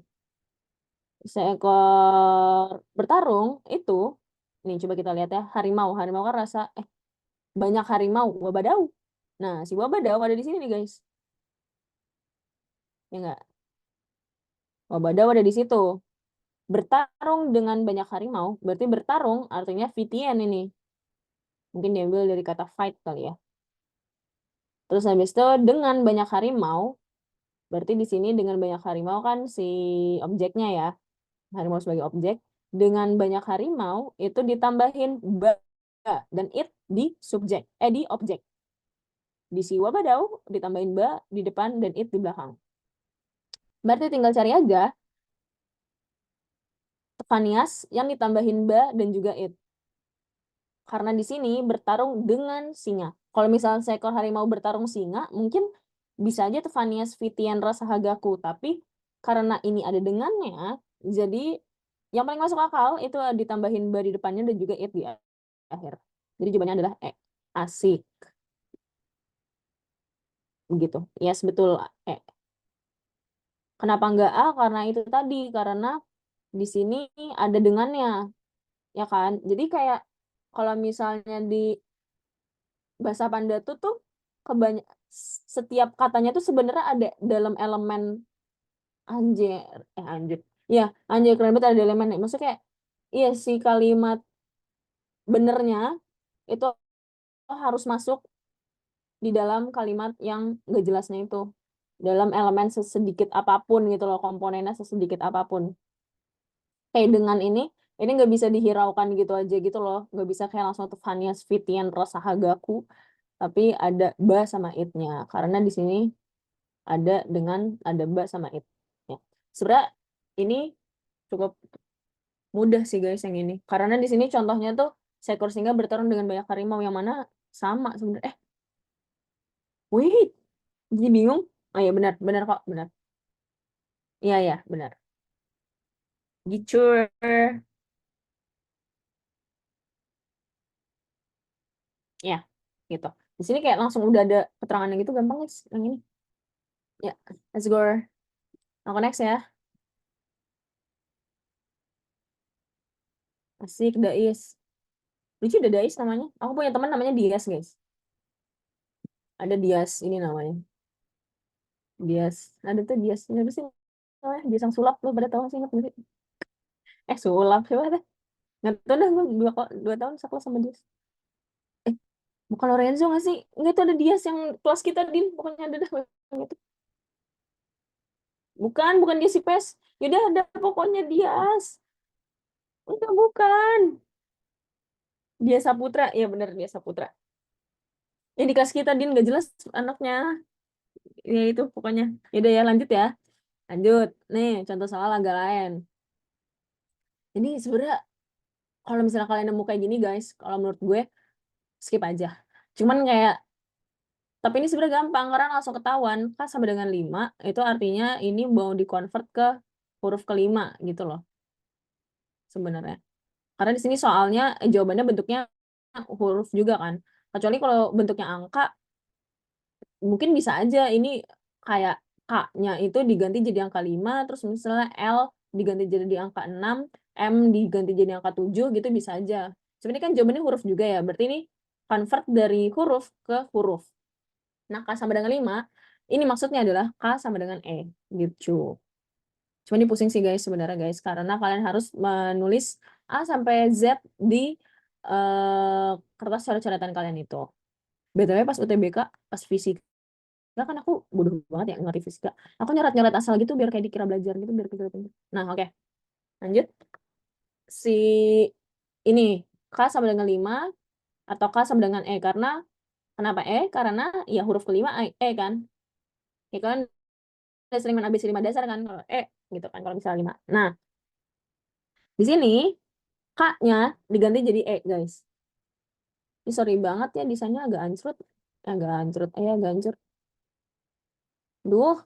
seekor bertarung itu, nih coba kita lihat ya, harimau. Harimau kan rasa, banyak harimau, wabadau. Nah, si wabadau ada di sini nih guys. Ya enggak? Wabadau ada di situ. Bertarung dengan banyak harimau, berarti bertarung artinya VTN ini. Mungkin diambil dari kata fight kali ya. Terus habis itu dengan banyak harimau, berarti di sini dengan banyak harimau kan si objeknya ya. Harimau sebagai objek. Dengan banyak harimau itu ditambahin ba dan it di subjek, di objek. Di si wabadau ditambahin ba di depan dan it di belakang. Berarti tinggal cari aja Tevanias yang ditambahin ba dan juga it. Karena di sini bertarung dengan singa. Kalau misalnya seekor harimau bertarung singa, mungkin bisa aja Tevanias Vitian Rasa Hagaku. Tapi karena ini ada dengannya, jadi yang paling masuk akal itu ditambahin ba di depannya dan juga it di akhir. Jadi jawabannya adalah E. Asik. Begitu. Yes, betul. E. Kenapa enggak A? Karena itu tadi. Karena di sini ada dengannya. Ya kan? Jadi kayak kalau misalnya di bahasa Panda tuh kebanyak setiap katanya tuh sebenarnya ada dalam elemen anjir. Ya, anjir keren banget ada elemennya. Maksudnya kayak iya sih kalimat benernya itu harus masuk di dalam kalimat yang gak jelasnya itu dalam elemen sesedikit apapun gitu loh, komponennya sesedikit apapun. Kayak dengan ini nggak bisa dihiraukan gitu aja gitu loh, nggak bisa kayak langsung tuh Vania Svitian Rasa Hagaku, tapi ada ba sama it-nya, karena di sini ada ba sama it-nya. Sebenarnya ini cukup mudah sih guys yang ini, karena di sini contohnya tuh seekor singa bertarung dengan banyak harimau, yang mana sama sebenarnya. Wait, jadi bingung. Oh ya benar, benar kok, benar. Iya ya, benar. Gitu. Ya, gitu. Di sini kayak langsung udah ada keterangannya gitu, gampang guys yang ini. Ya, let's go. Aku next ya. Asik, Dais. Lucu ada Dais namanya. Aku punya teman namanya Dias, guys. Ada Dias, ini namanya. Dias. Ada tuh Dias. Ini apa sih namanya? Dias yang sulap. Lu pada tahu sih, ingat nggak sih? Sulap. Siapa dah? Nggak tahu dah, gue 2 tahun sekelas sama Dias. Bukan Lorenzo nggak sih? Nggak, itu ada Dias yang kelas kita, Din. Pokoknya ada dah. Gitu. Bukan Dias si PES. Yaudah, ada pokoknya Dias. Enggak, bukan. Dias Saputra. Ya bener, Dias Saputra. Ya di kelas kita, Din. Nggak jelas anaknya. Ya itu pokoknya. Yaudah ya, lanjut ya. Lanjut. Nih, contoh soal agak lain. Jadi sebenarnya kalau misalnya kalian nemu kayak gini, guys, kalau menurut gue, skip aja. Cuman kayak, tapi ini sebenarnya gampang, karena langsung ketahuan. K sama dengan 5, itu artinya ini mau di-convert ke huruf kelima gitu loh. Sebenarnya. Karena di sini soalnya jawabannya bentuknya huruf juga kan. Kecuali kalau bentuknya angka, mungkin bisa aja ini kayak K-nya itu diganti jadi angka 5, terus misalnya L diganti jadi angka 6, M diganti jadi angka 7, gitu bisa aja. Sebenarnya kan jawabannya huruf juga ya, berarti ini convert dari huruf ke huruf. Nah, K sama dengan 5, ini maksudnya adalah K sama dengan E, gitu. Cuma ini pusing sih guys sebenarnya guys, karena kalian harus menulis A sampai Z di kertas coret-coretan kalian itu. BTW pas UTBK, pas fisika, kan aku bodoh banget ya ngerti fisika. Aku nyoret-nyoret asal gitu biar kayak dikira belajar gitu, biar kayak gitu. Nah, oke. Lanjut. Si ini K sama dengan 5 atau K sama dengan E, karena kenapa E? Karena ya huruf kelima E kan. Ya kan udah sering main ABC 5 dasar kan kalau E gitu kan kalau misalnya 5. Nah, di sini K-nya diganti jadi E, guys. Ini sorry banget ya, desainnya agak ancrut. Agak ancrut. Agak ancur. Duh.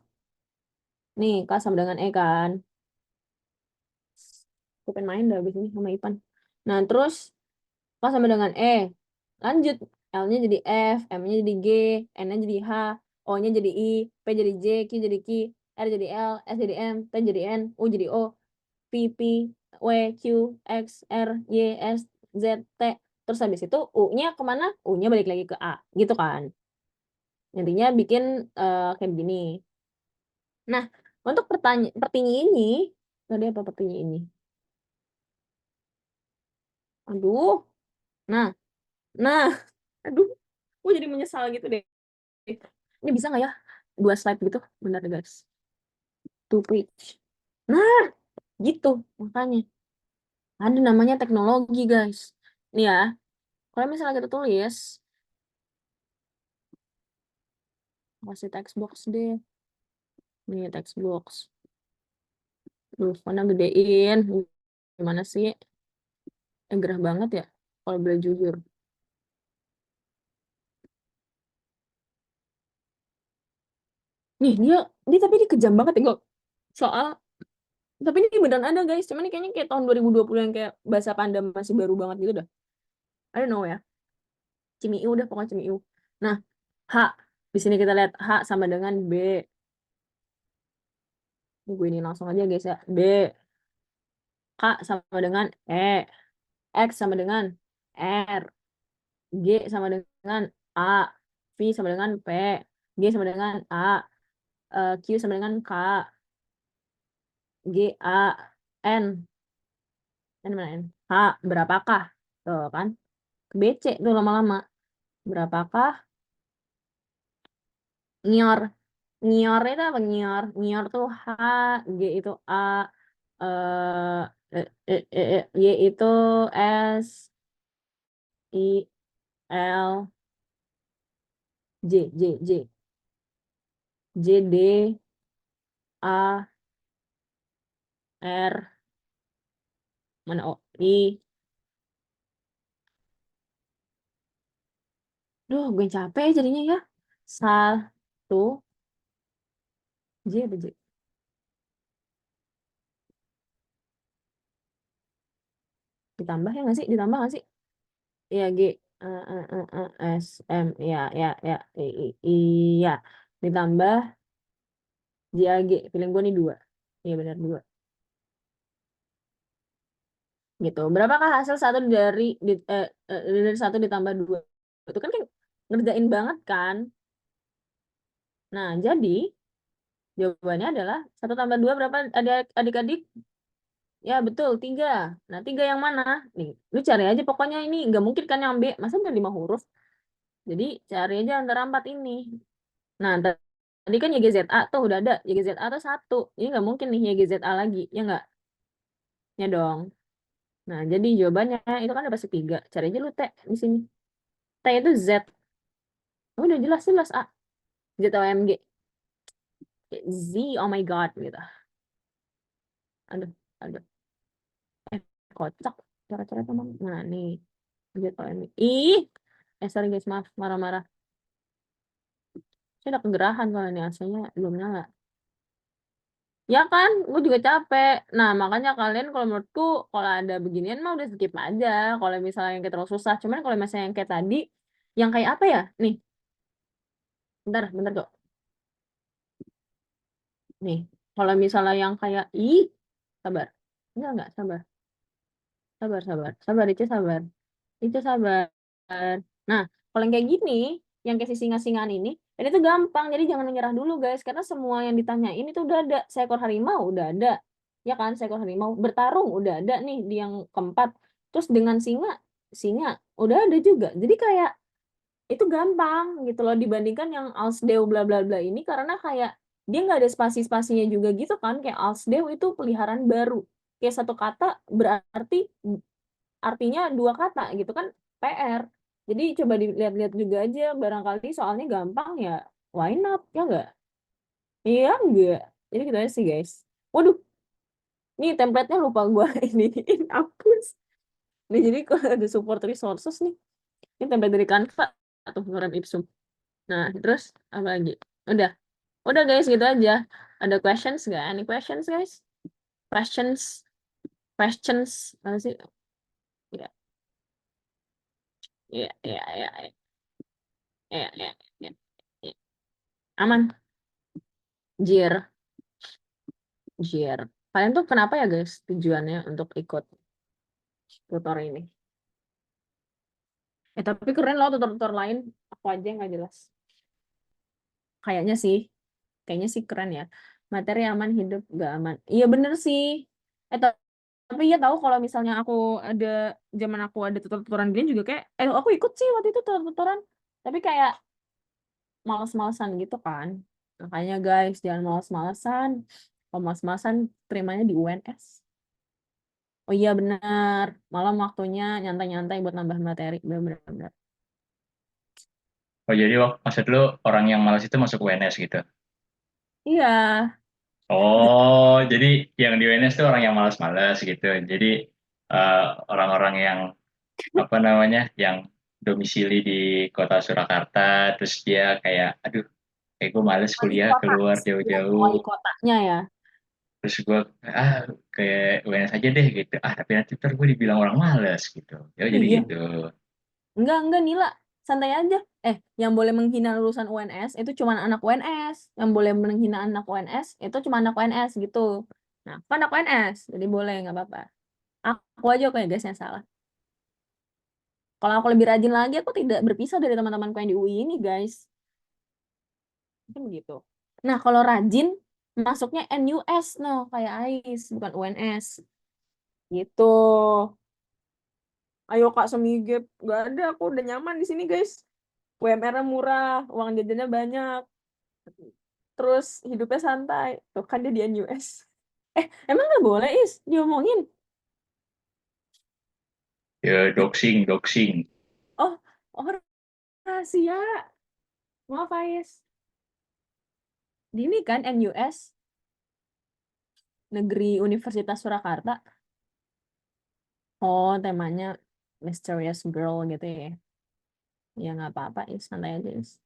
Nih, K sama dengan E kan. Aku pengen main dah abis ini sama Ipan. Nah, terus K sama dengan E. Lanjut. L-nya jadi F, M-nya jadi G, N-nya jadi H, O-nya jadi I, P jadi J, Q jadi Q, R jadi L, S jadi M, T jadi N, U jadi O, P, W, Q, X, R, Y, S, Z, T. Terus habis itu U-nya kemana? U-nya balik lagi ke A. Gitu kan. Intinya bikin kayak begini. Nah, untuk pertanyaan ini, tadi apa pertanyaan ini? Aduh. Nah, aduh. Gue jadi menyesal gitu deh. Ini bisa nggak ya? 2 slide gitu? Benar deh guys. 2 page. Nah, gitu. Makanya. Ada namanya teknologi guys. Ini ya. Kalau misalnya kita tulis, kasih text box deh. Ini text box. Duh, mana gedein. Gimana sih? Gerah banget ya. Kalau boleh jujur. Nih, dia tapi dia kejam banget ya, Gok. Soal, tapi ini beneran ada, guys. Cuman ini kayaknya kayak tahun 2020 yang kayak bahasa Panda masih baru banget gitu dah. I don't know ya. Cimiu udah, pokoknya Cimiu. Nah, H. Di sini kita lihat H sama dengan B. Gue ini langsung aja, guys ya. B. K sama dengan E. X sama dengan R. G sama dengan A. V sama dengan P. G sama dengan A. Q sama dengan K. G, A, N. N mana N? H, berapakah? Tuh kan. Ke BC tuh lama-lama. Berapakah? Nyor. Ngior itu apa ngior? Ngior tuh H, G itu A, Y itu S, I, L, J, D, A, R, mana O, I. Duh, gue capek jadinya ya. Satu, J apa J? Ditambah ya nggak sih? Ditambah nggak sih? Iya, G, S, M, ya, iya. Ditambah J, A, G. Feeling gue nih 2. Iya benar 2. Gitu. Berapakah hasil dari 1 ditambah 2? Itu kan kayak ngerjain banget kan? Nah, jadi jawabannya adalah 1 tambah 2 berapa adik-adik? Ya, betul, 3. Nah, 3 yang mana? Nih, lu cari aja pokoknya ini nggak mungkin kan yang B. Masa udah 5 huruf? Jadi, cari aja antara 4 ini. Nah, tadi kan YGZA tuh udah ada. YGZA tuh 1. Ini nggak mungkin nih YGZA lagi. Ya nggak? Ya dong. Nah, jadi jawabannya itu kan ada pasti 3. Cari aja lu T di sini. T itu Z. Udah jelas A. ZOMG. Z, oh my God, gitu. Aduh, aduh. Kocak. Cara-cara teman. Nah, nih. ZOMG. Ih. Sorry guys, maaf. Marah-marah. Saya udah kegerahan soalnya nih. AC-nya belum nyala. Ya kan, gue juga capek. Nah, makanya kalian kalau menurutku, kalau ada beginian mah udah skip aja. Kalau misalnya yang kayak terlalu susah. Cuman kalau misalnya yang kayak tadi, yang kayak apa ya? Nih, bentar kok. Nih, kalau misalnya yang kayak, sabar. Enggak, sabar. Sabar, Itu sabar. Nah, kalau yang kayak gini, yang kayak si singa-singaan ini tuh gampang. Jadi jangan menyerah dulu guys, karena semua yang ditanyain itu udah ada. Seekor harimau udah ada, ya kan? Seekor harimau bertarung udah ada nih di yang keempat. Terus dengan singa udah ada juga. Jadi kayak itu gampang gitu loh dibandingkan yang Alsdeo bla bla bla ini karena kayak dia nggak ada spasi-spasinya juga gitu kan. Kayak Alsdeo itu peliharaan baru. Kayak satu kata berarti artinya 2 kata gitu kan PR. Jadi coba dilihat-lihat juga aja barangkali soalnya gampang ya why not ya enggak? Iya enggak. Jadi gitu aja sih guys. Waduh, nih template-nya lupa gua ini hapus. Nih jadi kalau ada support resources nih. Ini template dari Canva atau Lorem Ipsum. Nah, terus apa lagi? Udah. Udah guys gitu aja. Ada questions nggak? Any questions guys? Questions? Questions? Apa sih? Ya, ya. Ya. Aman. Jir. Jir. Kalian tuh kenapa ya guys tujuannya untuk ikut tutor ini? Tapi keren loh tutor-tutor lain. Aku aja nggak jelas. Kayaknya sih. Kayaknya sih keren ya. Materi aman, hidup gak aman. Iya bener sih. Tapi ya tahu kalau misalnya zaman aku ada tutor-tutoran gini juga kayak, aku ikut sih waktu itu tutor-tutoran. Tapi kayak males-malesan gitu kan. Makanya guys, jangan males-malesan. Kalau males-malesan, terimanya di UNS. Oh iya benar, malam waktunya nyantai-nyantai buat nambah materi, benar-benar. Oh jadi maksud lu orang yang malas itu masuk UNS gitu? Iya, Oh jadi yang di UNS itu orang yang malas-malas gitu. Jadi eh, orang-orang yang apa namanya, yang domisili di kota Surakarta, terus dia kayak, aduh, kayak gue males wali kuliah kota, keluar bukan jauh-jauh. wali kotanya ya. Terus gue, kayak UNS aja deh gitu. Tapi nanti ntar gue dibilang orang males gitu. Ya jadi Iya, gitu. enggak Nila, santai aja. Yang boleh menghina lulusan UNS itu cuma anak UNS, yang boleh menghina anak UNS itu cuma anak UNS gitu. Nah, aku anak UNS, jadi boleh nggak apa-apa. Aku aja kok ya guys yang salah. Kalau aku lebih rajin lagi, aku tidak berpisah dari teman-temanku yang di UI ini, guys. Mungkin begitu. Nah, kalau rajin, masuknya NUS, no, kayak AIS, bukan UNS. Gitu. Ayo Kak Semigep. Gak ada, aku udah nyaman di sini, guys. UMR-nya murah, uang jajannya banyak. terus hidupnya santai. Tuh kan dia di NUS. Emang nggak boleh Is diomongin? Ya, doxing, doxing. Oh, oh rahasia. Maaf Ais. Di ini kan NUS, Negeri Universitas Surakarta. Oh, temanya Mysterious Girl gitu ya. Ya nggak apa-apa Is, santai aja Is.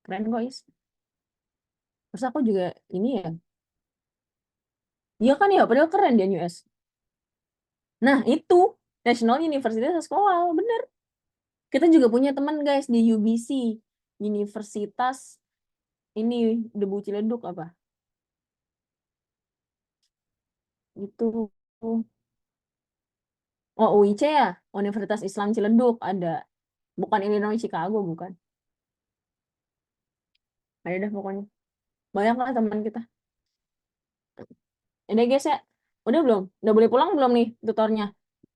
Keren kok Is. Terus aku juga ini ya. Iya kan ya, padahal keren di NUS. Nah, itu National University Sekolah, bener. Kita juga punya teman guys di UBC, Universitas ini Debu Ciledug apa? Itu. Oh, UIC ya, Universitas Islam Ciledug ada. Bukan Illinois Chicago, bukan. Ada dah pokoknya. Banyak lah teman kita. Udah guys ya. Udah belum? Udah boleh pulang belum nih tutornya?